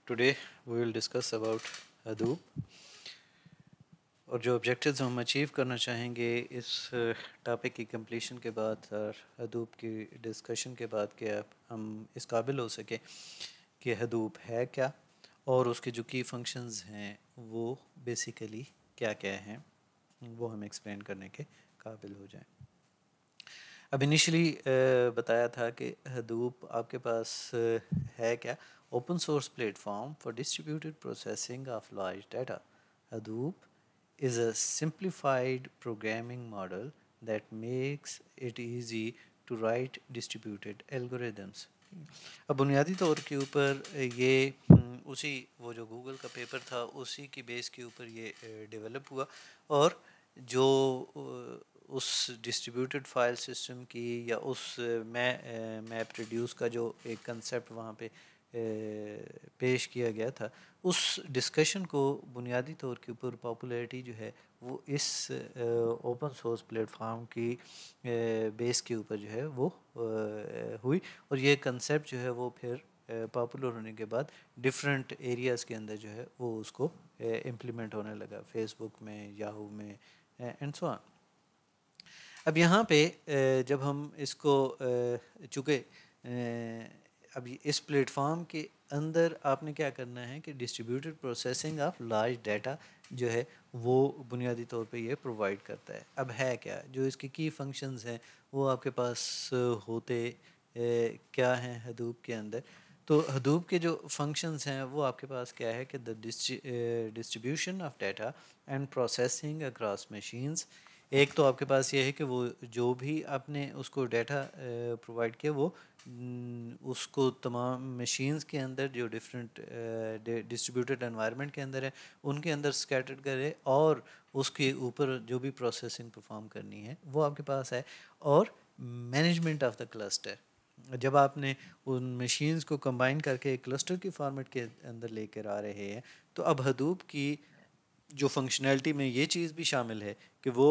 Today we will discuss about Hadoop और जो objectives हम अचीव करना चाहेंगे इस टॉपिक की कंप्लीशन के बाद और Hadoop की डिस्कशन के बाद कि हम इस काबिल हो सके कि Hadoop है क्या और उसके जो की फंक्शंस हैं वो बेसिकली क्या क्या हैं वो हम एक्सप्लेन करने के काबिल हो जाएं। अब इनिशियली बताया था कि Hadoop आपके पास है क्या, open source platform for distributed processing of large data. Hadoop is a simplified programming model that makes it easy to write distributed algorithms। अब बुनियादी तौर के ऊपर ये उसी वो जो गूगल का पेपर था उसी की बेस के ऊपर ये डेवलप हुआ और जो उस डिस्ट्रीब्यूटेड फाइल सिस्टम की या उस मैप रिड्यूस का जो एक कंसेप्ट वहाँ पे पेश किया गया था, उस डिस्कशन को बुनियादी तौर के ऊपर पॉपुलैरिटी जो है वो इस ओपन सोर्स प्लेटफॉर्म की बेस के ऊपर जो है वो हुई और ये कंसेप्ट जो है वो फिर पॉपुलर होने के बाद डिफरेंट एरियाज़ के अंदर जो है वो उसको इम्प्लीमेंट होने लगा, फेसबुक में, याहू में एंड सो ऑन। अब यहाँ पे जब हम इसको चूँकि अब इस प्लेटफॉर्म के अंदर आपने क्या करना है कि distributed processing of large data जो है वो बुनियादी तौर पे ये प्रोवाइड करता है। अब है क्या जो इसके की फंक्शंस हैं वो आपके पास होते क्या हैं Hadoop के अंदर। तो Hadoop के जो फंक्शंस हैं वो आपके पास क्या है कि the distribution of data and processing across machines. एक तो आपके पास ये है कि वो जो भी आपने उसको डाटा प्रोवाइड किया वो उसको तमाम मशीन्स के अंदर जो डिफरेंट डिस्ट्रीब्यूटेड एनवायरनमेंट के अंदर है उनके अंदर स्कैटर्ड करे और उसके ऊपर जो भी प्रोसेसिंग परफॉर्म करनी है वो आपके पास है। और मैनेजमेंट ऑफ द क्लस्टर, जब आपने उन मशीन्स को कंबाइन करके एक क्लस्टर की फॉर्मेट के अंदर लेकर आ रहे हैं तो अब Hadoop की जो फंक्शनैलिटी में ये चीज़ भी शामिल है कि वो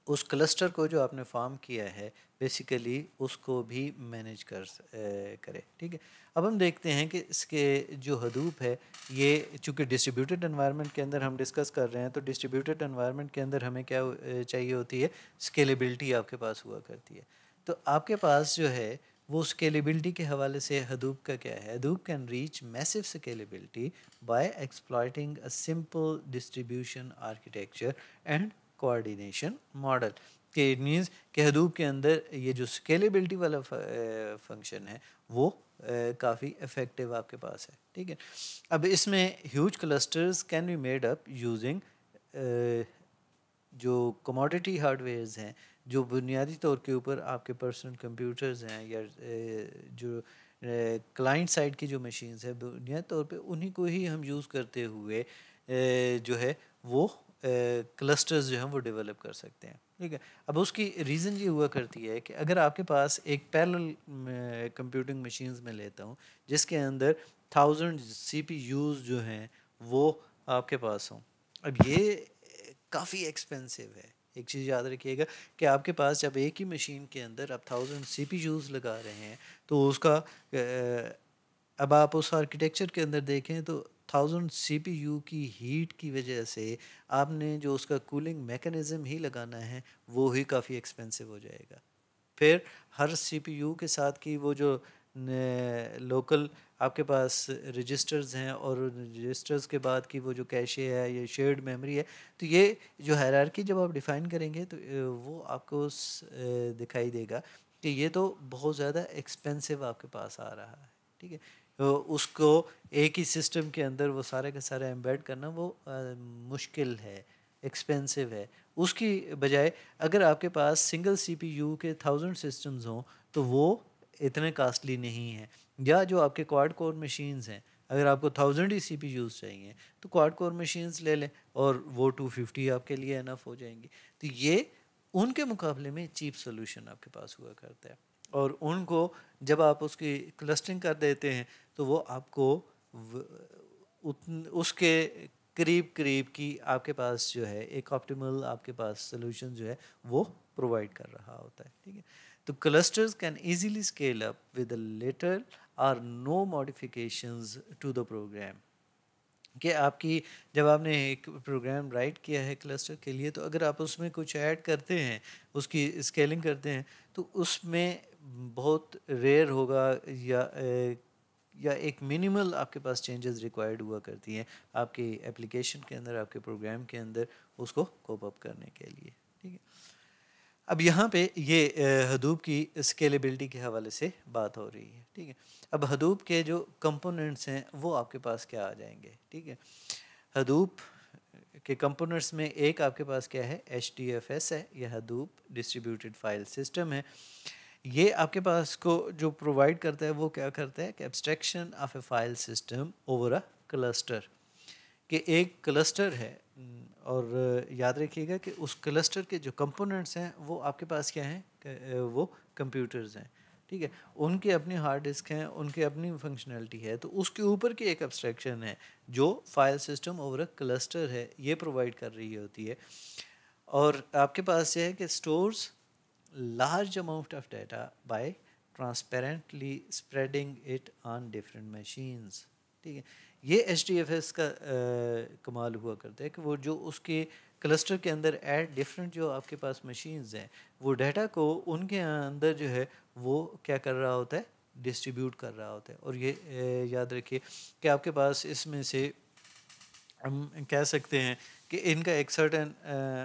उस क्लस्टर को जो आपने फॉर्म किया है बेसिकली उसको भी मैनेज करे। ठीक है, अब हम देखते हैं कि इसके जो Hadoop है ये चूँकि डिस्ट्रीब्यूटेड एनवायरनमेंट के अंदर हम डिस्कस कर रहे हैं तो डिस्ट्रीब्यूटेड एनवायरनमेंट के अंदर हमें क्या चाहिए होती है, स्केलेबिलिटी आपके पास हुआ करती है। तो आपके पास जो है वो स्केलेबिलिटी के हवाले से Hadoop का क्या है, Hadoop can reach massive scalability by exploiting a simple distribution architecture and coordination model. कि इट मीन्स कि Hadoop के अंदर ये जो स्केलेबिलिटी वाला फंक्शन है वो काफ़ी इफ़ेक्टिव आपके पास है। ठीक है, अब इसमें huge clusters can be made up using जो कमोडिटी हार्डवेयर्स हैं जो बुनियादी तौर के ऊपर आपके पर्सनल कंप्यूटर्स हैं या जो क्लाइंट साइड की जो मशीन्स है बुनियादी तौर पे उन्हीं को ही हम यूज़ करते हुए जो है वो क्लस्टर्स जो हैं वो डेवलप कर सकते हैं। ठीक है, अब उसकी रीज़न ये हुआ करती है कि अगर आपके पास एक पैरेलल कंप्यूटिंग मशीन्स में लेता हूँ जिसके अंदर 1000 CPUs जो हैं वो आपके पास हों, अब ये काफ़ी एक्सपेंसिव है। एक चीज़ याद रखिएगा कि आपके पास जब एक ही मशीन के अंदर आप 1000 CPUs लगा रहे हैं तो उसका अब आप उस आर्किटेक्चर के अंदर देखें तो 1000 CPU की हीट की वजह से आपने जो उसका कूलिंग मैकेनिज़्म ही लगाना है वो ही काफ़ी एक्सपेंसिव हो जाएगा। फिर हर CPU के साथ की वो जो लोकल आपके पास रजिस्टर्स हैं और रजिस्टर्स के बाद की वो जो कैशे है ये शेयर्ड मेमोरी है, तो ये जो हायरार्की जब आप डिफ़ाइन करेंगे तो वो आपको दिखाई देगा कि ये तो बहुत ज़्यादा एक्सपेंसिव आपके पास आ रहा है। ठीक है, तो उसको एक ही सिस्टम के अंदर वो सारे का सारा एम्बेड करना वो मुश्किल है, एक्सपेंसिव है। उसकी बजाय अगर आपके पास सिंगल CPU के 1000 सिस्टम्स हों तो वो इतने कास्टली नहीं हैं। या जो आपके क्वाड कोर मशीन्स हैं अगर आपको 1000 ही CPUs चाहिए तो क्वाड कोर मशीन्स ले लें और वो 250 आपके लिए इनफ हो जाएंगी। तो ये उनके मुकाबले में चीप सोल्यूशन आपके पास हुआ करता है और उनको जब आप उसकी क्लस्टरिंग कर देते हैं तो वो आपको उसके करीब करीब की आपके पास जो है एक ऑप्टिमल आपके पास सोल्यूशन जो है वो प्रोवाइड कर रहा होता है। ठीक है, तो clusters can easily scale up with a little or no modifications to the program. कि आपकी जब आपने एक प्रोग्राम राइट किया है क्लस्टर के लिए, तो अगर आप उसमें कुछ ऐड करते हैं, उसकी स्केलिंग करते हैं, तो उसमें बहुत रेयर होगा या एक मिनिमल आपके पास चेंजेस रिक्वायर्ड हुआ करती हैं आपकी एप्लीकेशन के अंदर, आपके प्रोग्राम के अंदर उसको कोप अप करने के लिए। ठीक है, अब यहाँ पे ये हदूप की स्केलेबिलिटी के हवाले से बात हो रही है। ठीक है, अब हदूप के जो कंपोनेंट्स हैं वो आपके पास क्या आ जाएंगे। ठीक है, हदूप के कंपोनेंट्स में एक आपके पास क्या है, HDFS है, यह हदूप डिस्ट्रीब्यूटेड फाइल सिस्टम है। ये आपके पास को जो प्रोवाइड करता है वो क्या करता है कि abstraction of A file system over a cluster, कि एक क्लस्टर है और याद रखिएगा कि उस क्लस्टर के जो कंपोनेंट्स हैं वो आपके पास क्या हैं, वो कंप्यूटर्स हैं। ठीक है, उनके अपनी हार्ड डिस्क हैं, उनकी अपनी फंक्शनैलिटी है, तो उसके ऊपर की एक एब्स्ट्रैक्शन है जो file system over a cluster है ये प्रोवाइड कर रही होती है। और आपके पास ये है कि stores large amount of data by transparently spreading it on different machines। ठीक है, ये HDFS का कमाल हुआ करता है कि वो जो उसके क्लस्टर के अंदर एट डिफरेंट जो आपके पास मशीन्स हैं, वो डाटा को उनके अंदर जो है वो क्या कर रहा होता है, डिस्ट्रीब्यूट कर रहा होता है। और ये याद रखिए कि आपके पास इसमें से हम कह सकते हैं कि इनका एक सर्टन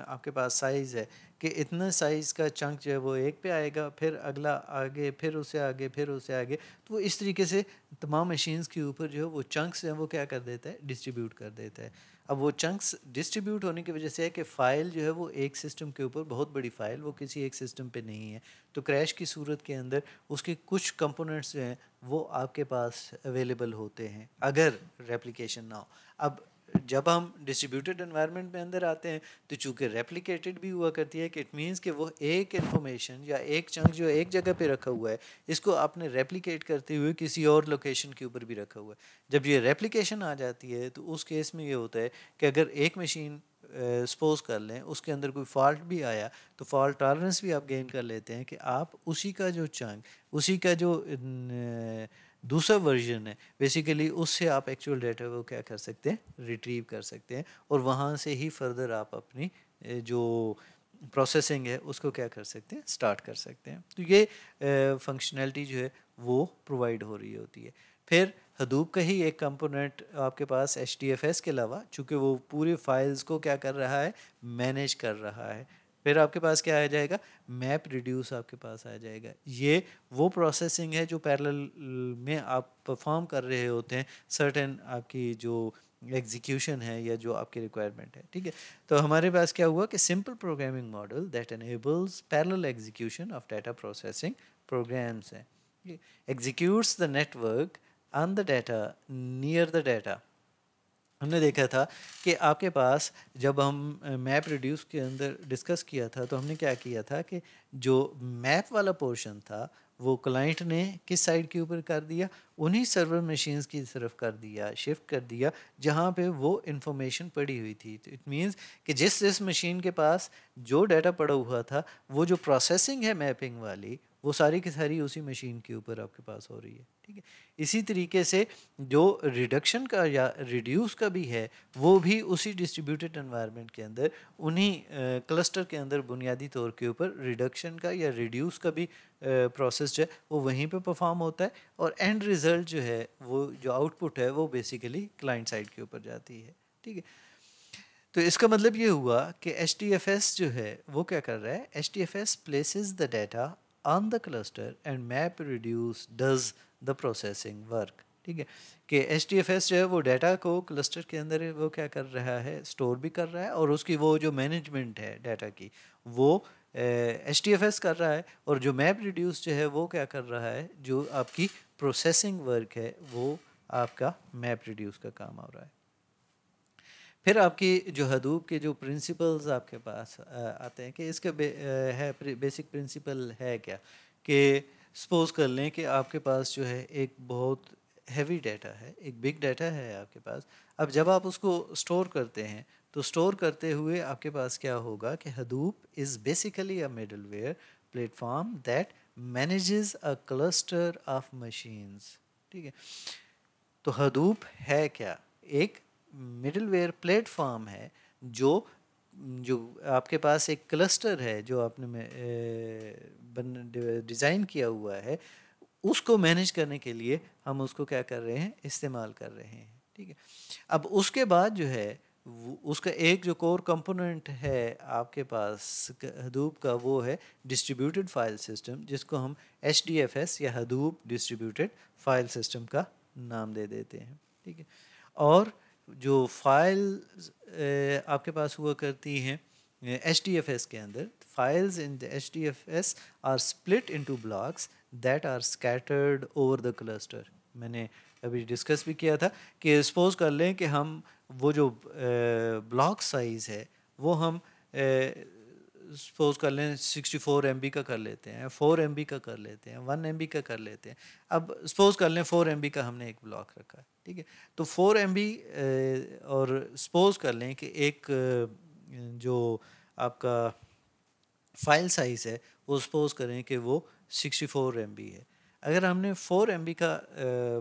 आपके पास साइज़ है कि इतना साइज़ का चंक जो है वो एक पे आएगा, फिर अगला आगे, फिर उससे आगे, फिर उससे आगे। तो वो इस तरीके से तमाम मशीन्स के ऊपर जो है वो चंक्स हैं वो क्या कर देता है, डिस्ट्रीब्यूट कर देता है। अब वो चंक्स डिस्ट्रीब्यूट होने की वजह से है कि फ़ाइल जो है वो एक सिस्टम के ऊपर, बहुत बड़ी फ़ाइल, वो किसी एक सिस्टम पे नहीं है, तो क्रैश की सूरत के अंदर उसके कुछ कंपोनेंट्स जो हैं वो आपके पास अवेलेबल होते हैं अगर रेप्लिकेशन ना हो। अब जब हम डिस्ट्रीब्यूटेड एनवायरनमेंट में अंदर आते हैं तो चूँकि रेप्लिकेटेड भी हुआ करती है कि इट मीन्स कि वो एक इन्फॉर्मेशन या एक चंक जो एक जगह पे रखा हुआ है, इसको आपने रेप्लिकेट करते हुए किसी और लोकेशन के ऊपर भी रखा हुआ है। जब ये रेप्लिकेशन आ जाती है तो उस केस में ये होता है कि अगर एक मशीन सपोज कर लें उसके अंदर कोई फॉल्ट भी आया, तो फॉल्ट टॉलरेंस भी आप गेन कर लेते हैं कि आप उसी का जो चंक, उसी का जो दूसरा वर्जन है, बेसिकली उससे आप एक्चुअल डाटा वो क्या कर सकते हैं, रिट्रीव कर सकते हैं, और वहाँ से ही फर्दर आप अपनी जो प्रोसेसिंग है उसको क्या कर सकते हैं, स्टार्ट कर सकते हैं। तो ये फंक्शनैलिटी जो है वो प्रोवाइड हो रही होती है। फिर हदूप का ही एक कंपोनेंट आपके पास HDFS के अलावा, चूँकि वो पूरे फाइल्स को क्या कर रहा है, मैनेज कर रहा है। फिर आपके पास क्या आ जाएगा, मैप रिड्यूस आपके पास आ जाएगा। ये वो प्रोसेसिंग है जो पैरेलल में आप परफॉर्म कर रहे होते हैं सर्टेन आपकी जो एग्जीक्यूशन है या जो आपकी रिक्वायरमेंट है। ठीक है, तो हमारे पास क्या हुआ कि simple programming model that enables parallel execution of data processing programs हैं, executes the network on the data near the data. हमने देखा था कि आपके पास जब हम मैप रिड्यूस के अंदर डिस्कस किया था तो हमने क्या किया था कि जो मैप वाला पोर्शन था वो क्लाइंट ने किस साइड के ऊपर कर दिया, उन्हीं सर्वर मशीन्स की तरफ कर दिया, शिफ्ट कर दिया जहाँ पे वो इंफॉर्मेशन पड़ी हुई थी। तो इट मीन्स कि जिस मशीन के पास जो डाटा पड़ा हुआ था, वो जो प्रोसेसिंग है मैपिंग वाली, वो सारी की सारी उसी मशीन के ऊपर आपके पास हो रही है। ठीक है, इसी तरीके से जो रिडक्शन का या रिड्यूस का भी है वो भी उसी डिस्ट्रीब्यूटेड एनवायरनमेंट के अंदर उन्हीं क्लस्टर के अंदर बुनियादी तौर के ऊपर रिडक्शन का या रिड्यूस का भी प्रोसेस जो है वो वहीं पे परफॉर्म होता है, और एंड रिज़ल्ट जो है वो जो आउटपुट है वो बेसिकली क्लाइंट साइड के ऊपर जाती है। ठीक है, तो इसका मतलब ये हुआ कि HDFS जो है वो क्या कर रहा है, HDFS places the data on the cluster and map reduce does the processing work। ठीक है, कि HDFS जो है वो डाटा को क्लस्टर के अंदर वो क्या कर रहा है, स्टोर भी कर रहा है, और उसकी वो जो मैनेजमेंट है डाटा की वो HDFS कर रहा है, और जो मैप रिड्यूस जो है वो क्या कर रहा है, जो आपकी प्रोसेसिंग वर्क है वो आपका मैप रिड्यूस का काम हो रहा है। फिर आपकी जो हदूप के जो प्रिंसिपल्स आपके पास आते हैं कि इसका बेसिक प्रिंसिपल है क्या, कि सपोज कर लें कि आपके पास जो है एक बहुत हैवी डाटा है, एक बिग डाटा है आपके पास। अब जब आप उसको स्टोर करते हैं तो स्टोर करते हुए आपके पास क्या होगा कि Hadoop is basically a middleware platform that manages a cluster of machines. ठीक है, तो हदूप है क्या? एक मिडलवेयर प्लेटफॉर्म है जो जो आपके पास एक क्लस्टर है जो आपने डिज़ाइन किया हुआ है, उसको मैनेज करने के लिए हम उसको क्या कर रहे हैं, इस्तेमाल कर रहे हैं। ठीक है, अब उसके बाद जो है उसका एक जो कोर कंपोनेंट है आपके पास हदूप का, वो है डिस्ट्रीब्यूटेड फाइल सिस्टम, जिसको हम HDFS या हदूप डिस्ट्रीब्यूटेड फाइल सिस्टम का नाम दे देते हैं। ठीक है, और जो फाइल आपके पास हुआ करती हैं HDFS के अंदर, files in the HDFS are split into blocks that are scattered over the cluster. मैंने अभी डिस्कस भी किया था कि सपोज कर लें कि हम वो जो ब्लॉक साइज़ है वो हम सपोज कर लें 64 MB का कर लेते हैं, 4 MB का कर लेते हैं, 1 MB का कर लेते हैं। अब सपोज कर लें 4 MB का हमने एक ब्लॉक रखा है। ठीक है, तो 4 MB और सपोज कर लें कि एक जो आपका फाइल साइज़ है वो सपोज करें कि वो 64 MB है। अगर हमने 4 MB का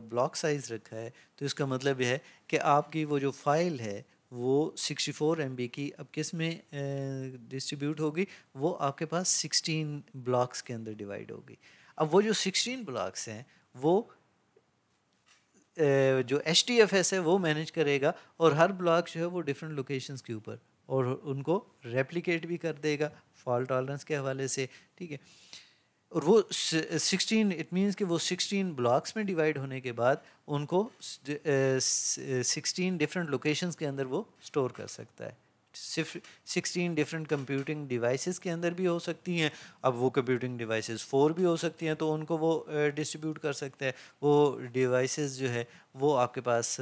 ब्लॉक साइज़ रखा है तो इसका मतलब यह है कि आपकी वो जो फाइल है वो 64 MB की अब किस में डिस्ट्रीब्यूट होगी, वो आपके पास 16 ब्लॉक्स के अंदर डिवाइड होगी। अब वो जो 16 ब्लॉक्स हैं वो जो HDFS है वो मैनेज करेगा, और हर ब्लॉक जो है वो डिफरेंट लोकेशंस के ऊपर, और उनको रेप्लिकेट भी कर देगा फॉल्ट टॉलरेंस के हवाले से। ठीक है, और वो 16 इट मीन्स कि वो 16 ब्लॉक्स में डिवाइड होने के बाद उनको 16 डिफरेंट लोकेशंस के अंदर वो स्टोर कर सकता है। सिर्फ 16 डिफरेंट कंप्यूटिंग डिवाइसेस के अंदर भी हो सकती हैं। अब वो कंप्यूटिंग डिवाइसेस 4 भी हो सकती हैं, तो उनको वो डिस्ट्रीब्यूट कर सकते हैं। वो डिवाइसेस जो है वो आपके पास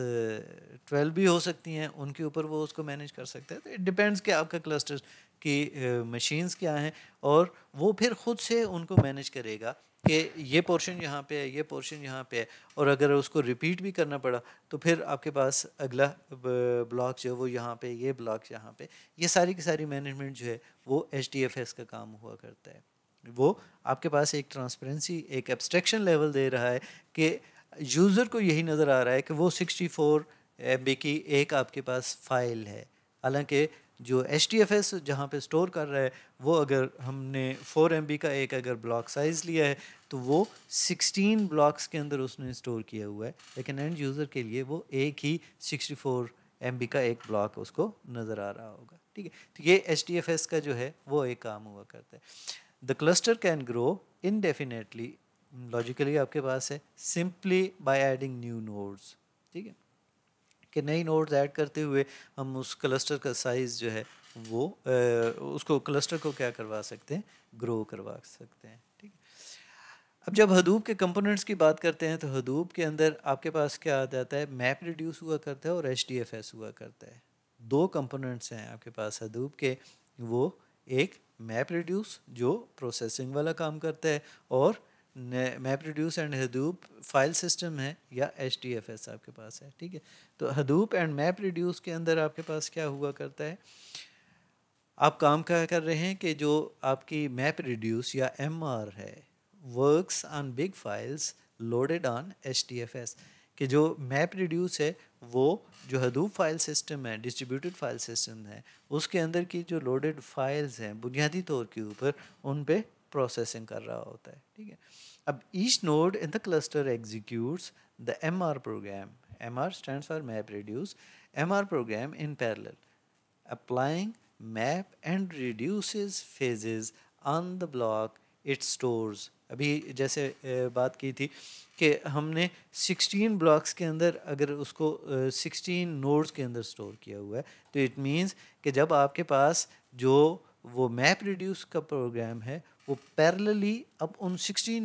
12 भी हो सकती हैं, उनके ऊपर वो उसको मैनेज कर सकते हैं। तो इट डिपेंड्स कि आपका क्लस्टर की मशीन्स क्या हैं, और वो फिर ख़ुद से उनको मैनेज करेगा कि ये पोर्शन यहाँ पे है, ये पोर्शन यहाँ पे है, और अगर उसको रिपीट भी करना पड़ा तो फिर आपके पास अगला ब्लॉक जो है वो यहाँ पे, ये ब्लॉक यहाँ पे, ये सारी की सारी मैनेजमेंट जो है वो HDFS का काम हुआ करता है। वो आपके पास एक ट्रांसपेरेंसी, एक एब्स्ट्रैक्शन लेवल दे रहा है कि यूज़र को यही नज़र आ रहा है कि वो 64 MB की एक आपके पास फाइल है, हालांकि जो HDFS जहाँ पे स्टोर कर रहा है वो, अगर हमने 4 MB का एक अगर ब्लॉक साइज़ लिया है तो वो 16 ब्लॉक्स के अंदर उसने स्टोर किया हुआ है, लेकिन एंड यूज़र के लिए वो एक ही 64 MB का एक ब्लॉक उसको नज़र आ रहा होगा। ठीक है, तो ये HDFS का जो है वो एक काम हुआ करता है। The cluster can grow indefinitely, logically आपके पास है, simply by adding new nodes. ठीक है, कि नई नोड्स ऐड करते हुए हम उस क्लस्टर का साइज़ जो है वो उसको क्लस्टर को क्या करवा सकते हैं, ग्रो करवा सकते हैं। ठीक है, अब जब हदूप के कंपोनेंट्स की बात करते हैं तो हदूप के अंदर आपके पास क्या आ जाता है, मैप रिड्यूस हुआ करता है और HDFS हुआ करता है। दो कंपोनेंट्स हैं आपके पास हदूप के, वो एक मैप रिड्यूस जो प्रोसेसिंग वाला काम करता है, और map reduce and Hadoop file system है या HDFS आपके पास है। ठीक है, तो हदूप एंड मैप रिड्यूस के अंदर आपके पास क्या हुआ करता है, आप काम क्या कर रहे हैं कि जो आपकी मैप रिड्यूस या MR है works on big files loaded on HDFS, कि जो मैप रिड्यूस है वो जो हदूप फाइल सिस्टम है, डिस्ट्रीब्यूटेड फाइल सिस्टम है, उसके अंदर की जो लोडेड फाइल्स हैं बुनियादी तौर के ऊपर उन पे प्रोसेसिंग कर रहा होता है। ठीक है, अब each node in the cluster executes the MR program, MR stands for map reduce, MR program in parallel applying map and reduces phases on the block it stores। अभी जैसे बात की थी कि हमने 16 ब्लॉक्स के अंदर अगर उसको 16 नोड्स के अंदर स्टोर किया हुआ है, तो इट मीन्स कि जब आपके पास जो वो मैप रिड्यूस का प्रोग्राम है वो पैरेलली अब उन 16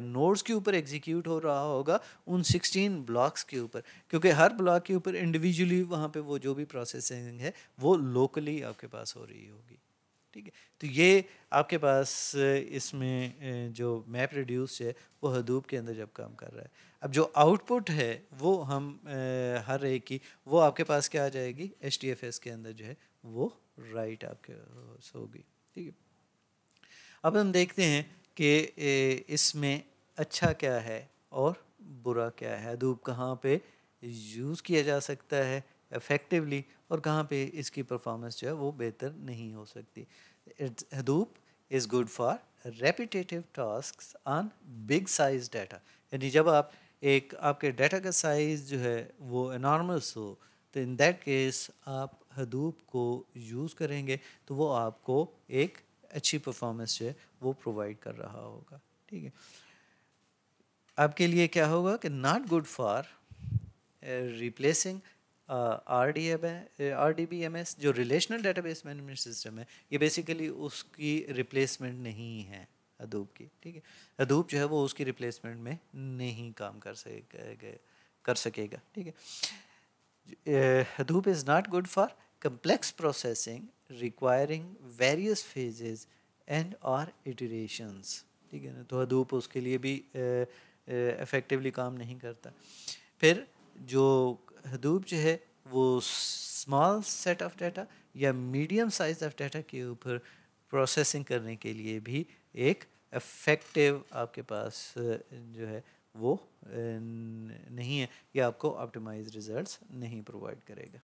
नोड्स के ऊपर एग्जीक्यूट हो रहा होगा, उन 16 ब्लॉक्स के ऊपर, क्योंकि हर ब्लॉक के ऊपर इंडिविजुअली वहाँ पे वो जो भी प्रोसेसिंग है वो लोकली आपके पास हो रही होगी। ठीक है, तो ये आपके पास इसमें जो मैप रिड्यूस है वो हदूप के अंदर जब काम कर रहा है, अब जो आउटपुट है वो हम हर एक की वो आपके पास क्या आ जाएगी, HDFS के अंदर जो है वो राइट आपके होगी। ठीक है, अब हम देखते हैं कि इसमें अच्छा क्या है और बुरा क्या है, हदूप कहाँ पे यूज़ किया जा सकता है इफ़ेक्टिवली और कहाँ पे इसकी परफॉर्मेंस जो है वो बेहतर नहीं हो सकती। Hadoop is good for repetitive tasks on big size data, यानी जब आप एक आपके डाटा का साइज़ जो है वो एनॉर्मस हो तो इन दैट केस आप हदूप को यूज़ करेंगे तो वो आपको एक अच्छी परफॉर्मेंस जो है वो प्रोवाइड कर रहा होगा। ठीक है, आपके लिए क्या होगा कि not good for replacing R D B M S जो रिलेशनल डेटाबेस मैनेजमेंट सिस्टम है, ये बेसिकली उसकी रिप्लेसमेंट नहीं है हदूप की। ठीक है, हदूप जो है वो उसकी रिप्लेसमेंट में नहीं काम कर सकेगा। ठीक है, Hadoop is not good for complex processing requiring various phases and or iterations। ठीक है ना, तो हदूप उसके लिए भी इफ़ेक्टिवली काम नहीं करता। फिर जो हदूप जो है वो स्मॉल सेट ऑफ डाटा या मीडियम साइज ऑफ डाटा के ऊपर प्रोसेसिंग करने के लिए भी एक इफ़ेक्टिव आपके पास जो है वो नहीं है, या आपको ऑप्टिमाइज रिजल्ट्स नहीं प्रोवाइड करेगा।